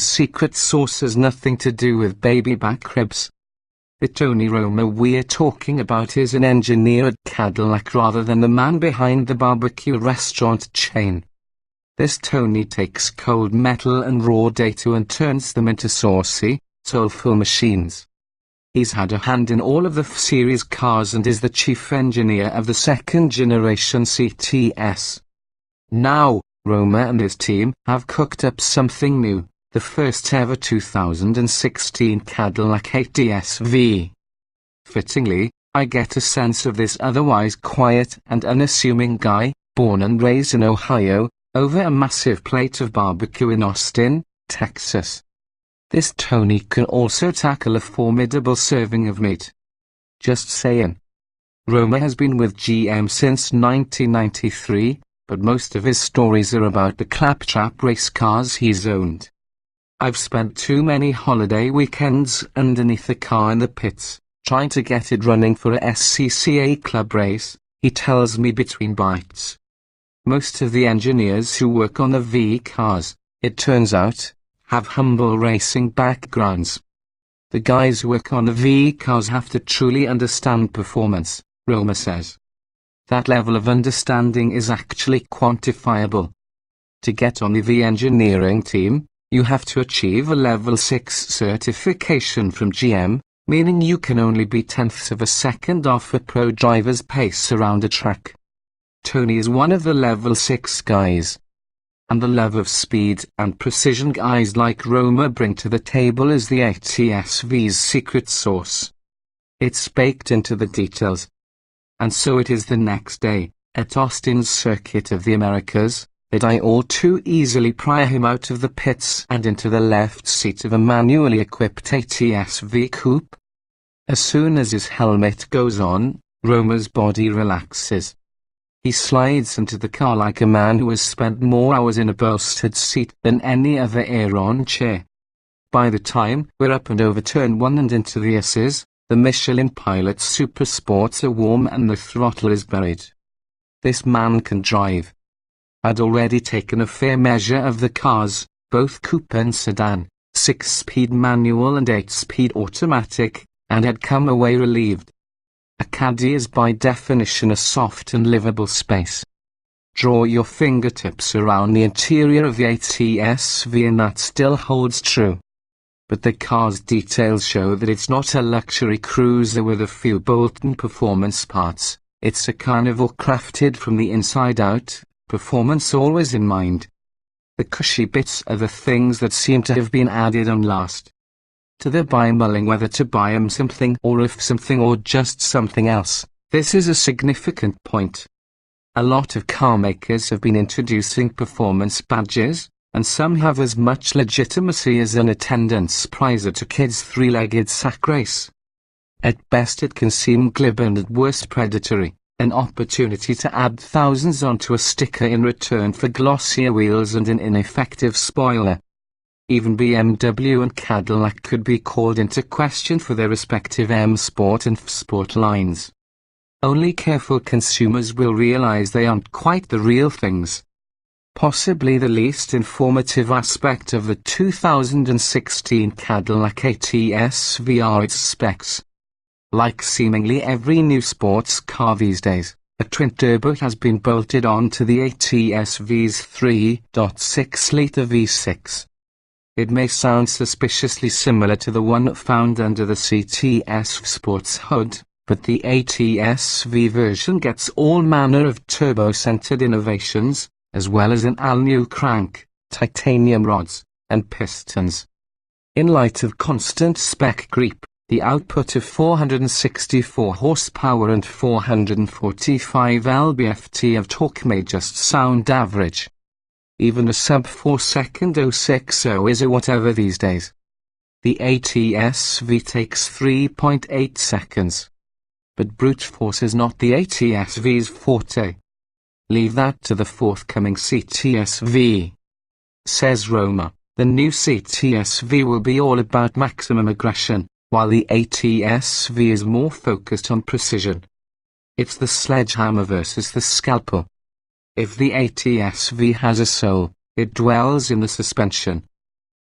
Roma's secret sauce has nothing to do with baby back ribs. The Tony Roma we're talking about is an engineer at Cadillac rather than the man behind the barbecue restaurant chain. This Tony takes cold metal and raw data and turns them into saucy, soulful machines. He's had a hand in all of the F-Series cars and is the chief engineer of the second-generation CTS. Now, Roma and his team have cooked up something new, the first ever 2016 Cadillac ATS-V. Fittingly, I get a sense of this otherwise quiet and unassuming guy, born and raised in Ohio, over a massive plate of barbecue in Austin, Texas. This Tony can also tackle a formidable serving of meat. Just saying. Roma has been with GM since 1993, but most of his stories are about the claptrap race cars he's owned. I've spent too many holiday weekends underneath the car in the pits, trying to get it running for a SCCA club race, he tells me between bites. Most of the engineers who work on the V cars, it turns out, have humble racing backgrounds. The guys who work on the V cars have to truly understand performance, Roma says. That level of understanding is actually quantifiable. To get on the V engineering team, you have to achieve a level 6 certification from GM, meaning you can only be tenths of a second off a pro driver's pace around a track. Tony is one of the level 6 guys. And the love of speed and precision guys like Roma bring to the table is the ATS-V's secret sauce. It's baked into the details. And so it is the next day, at Austin's Circuit of the Americas, that I all too easily pry him out of the pits and into the left seat of a manually equipped ATS-V coupe. As soon as his helmet goes on, Roma's body relaxes. He slides into the car like a man who has spent more hours in a bolstered seat than any other Aeron chair. By the time we're up and over turn 1 and into the S's, the Michelin Pilot Super Sports are warm and the throttle is buried. This man can drive. I'd already taken a fair measure of the cars, both coupe and sedan, 6-speed manual and 8-speed automatic, and had come away relieved. A Caddy is by definition a soft and livable space. Draw your fingertips around the interior of the ATS-V and that still holds true. But the car's details show that it's not a luxury cruiser with a few bolt-on performance parts, it's a carnival crafted from the inside out, performance always in mind. The cushy bits are the things that seem to have been added on last. To the buyer mulling whether to buy something or if something or just something else, this is a significant point. A lot of car makers have been introducing performance badges, and some have as much legitimacy as an attendance prize at a kid's three-legged sack race. At best it can seem glib and at worst predatory, an opportunity to add thousands onto a sticker in return for glossier wheels and an ineffective spoiler. Even BMW and Cadillac could be called into question for their respective M Sport and F Sport lines. Only careful consumers will realize they aren't quite the real things. Possibly the least informative aspect of the 2016 Cadillac ATS-V are its specs. Like seemingly every new sports car these days, a twin-turbo has been bolted onto the ATS-V's 3.6-litre V6. It may sound suspiciously similar to the one found under the CTS Sports hood, but the ATS-V version gets all manner of turbo-centered innovations, as well as an all-new crank, titanium rods, and pistons. In light of constant spec creep, the output of 464 horsepower and 445 lb-ft of torque may just sound average. Even a sub-4-second 060 is a whatever these days. The ATS-V takes 3.8 seconds. But brute force is not the ATS-V's forte. Leave that to the forthcoming CTS-V. Says Roma, the new CTS-V will be all about maximum aggression, while the ATS-V is more focused on precision. It's the sledgehammer versus the scalpel. If the ATS-V has a soul, it dwells in the suspension.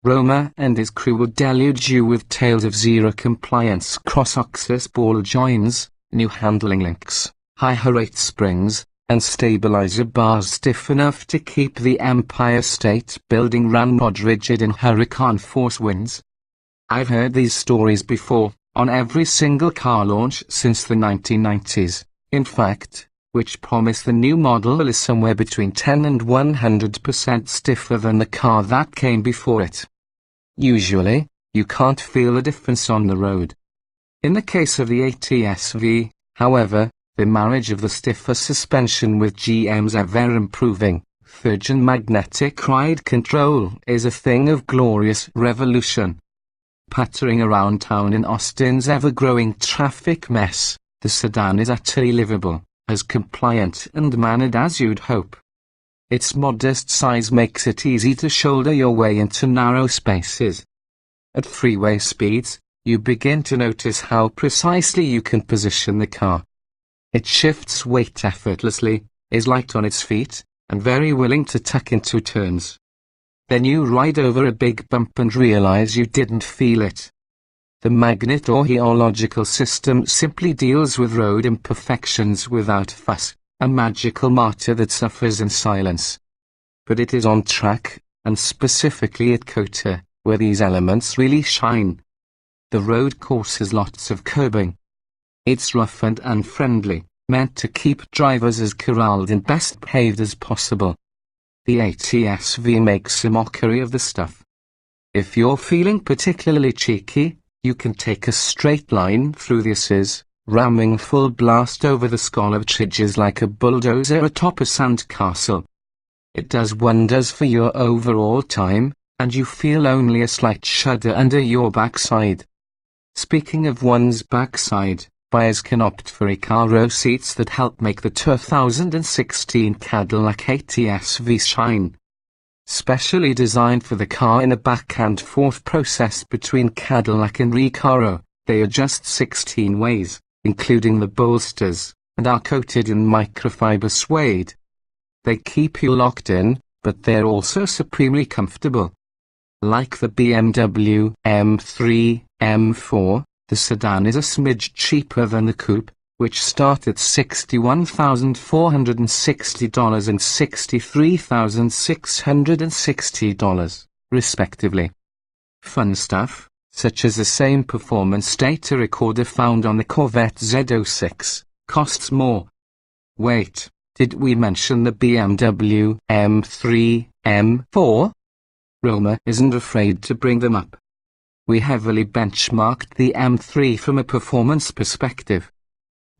Roma and his crew will deluge you with tales of zero-compliance cross-axis ball joins, new handling links, higher rate springs, and stabilizer bars stiff enough to keep the Empire State Building ramrod rigid in hurricane force winds. I've heard these stories before, on every single car launch since the 1990s, in fact, which promise the new model is somewhere between 10 and 100% stiffer than the car that came before it. Usually, you can't feel a difference on the road. In the case of the ATS-V, however, the marriage of the stiffer suspension with GM's ever-improving, third-gen magnetic ride control is a thing of glorious revolution. Pattering around town in Austin's ever-growing traffic mess, the sedan is utterly livable, as compliant and mannered as you'd hope. Its modest size makes it easy to shoulder your way into narrow spaces. At freeway speeds, you begin to notice how precisely you can position the car. It shifts weight effortlessly, is light on its feet, and very willing to tuck into turns. Then you ride over a big bump and realize you didn't feel it. The magnet or geological system simply deals with road imperfections without fuss, a magical martyr that suffers in silence. But it is on track, and specifically at COTA, where these elements really shine. The road course has lots of curbing. It's rough and unfriendly, meant to keep drivers as corralled and best behaved as possible. The ATS-V makes a mockery of the stuff. If you're feeling particularly cheeky, you can take a straight line through the S's, ramming full blast over the scalloped ridges like a bulldozer atop a sandcastle. It does wonders for your overall time, and you feel only a slight shudder under your backside. Speaking of one's backside, buyers can opt for Recaro seats that help make the 2016 Cadillac ATS-V shine. Specially designed for the car in a back-and-forth process between Cadillac and Recaro, they adjust 16 ways, including the bolsters, and are coated in microfiber suede. They keep you locked in, but they're also supremely comfortable. Like the BMW M3, M4, the sedan is a smidge cheaper than the coupe, which start at $61,460 and $63,660, respectively. Fun stuff, such as the same performance data recorder found on the Corvette Z06, costs more. Wait, did we mention the BMW M3, M4? Roma isn't afraid to bring them up. We heavily benchmarked the M3 from a performance perspective.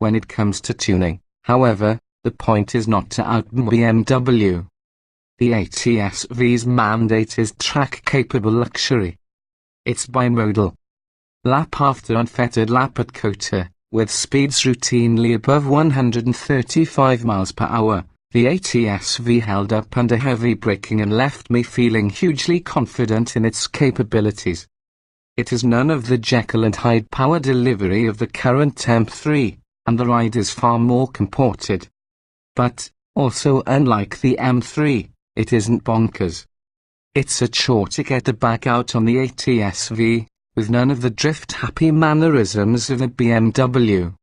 When it comes to tuning, however, the point is not to outdo BMW. The ATS-V's mandate is track-capable luxury. It's bimodal. Lap after unfettered lap at COTA, with speeds routinely above 135 miles per hour, the ATS-V held up under heavy braking and left me feeling hugely confident in its capabilities. It is none of the Jekyll and Hyde power delivery of the current M3, and the ride is far more comported. But, also unlike the M3, it isn't bonkers. It's a chore to get the back out on the ATS-V, with none of the drift-happy mannerisms of the BMW.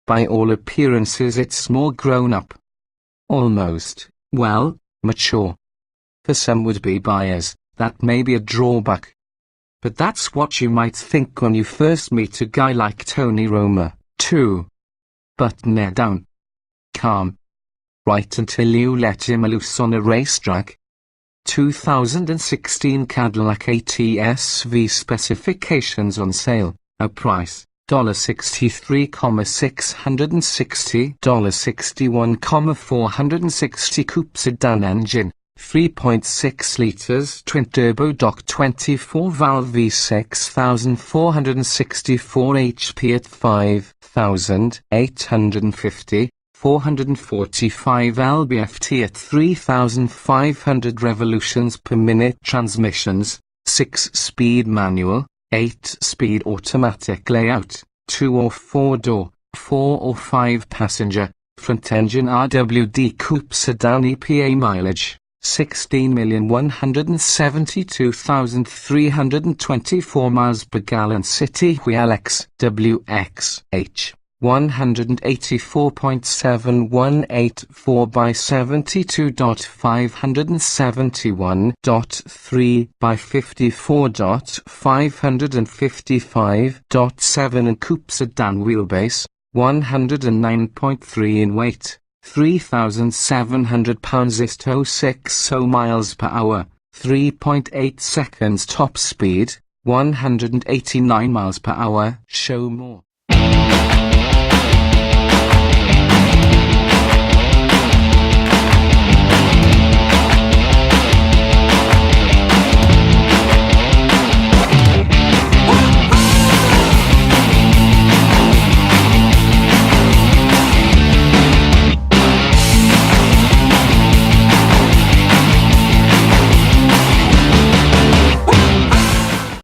By all appearances it's more grown-up. Almost, well, mature. For some would-be buyers, that may be a drawback. But that's what you might think when you first meet a guy like Tony Roma, too. Button it down. Calm. Right until you let him loose on a racetrack. 2016 Cadillac ATS-V specifications on sale, a price, $63,660, $61,460 coupe sedan engine, 3.6 liters twin-turbo dock 24-valve V6 1464 HP at 5,850, 445 lb-ft at 3,500 revolutions per minute transmissions, 6-speed manual, 8-speed automatic layout, 2 or 4-door, 4 or 5-passenger, front-engine RWD coupe sedan EPA mileage, 16,172,324 miles per gallon. City Wheel XWXH 184.7184 by 72.571.3 by 54.555.7 and coupe sedan wheelbase, 109.3 in weight, 3,700 pounds. Ist 060 miles per hour, 3.8 seconds. Top speed, 189 miles per hour. Show more.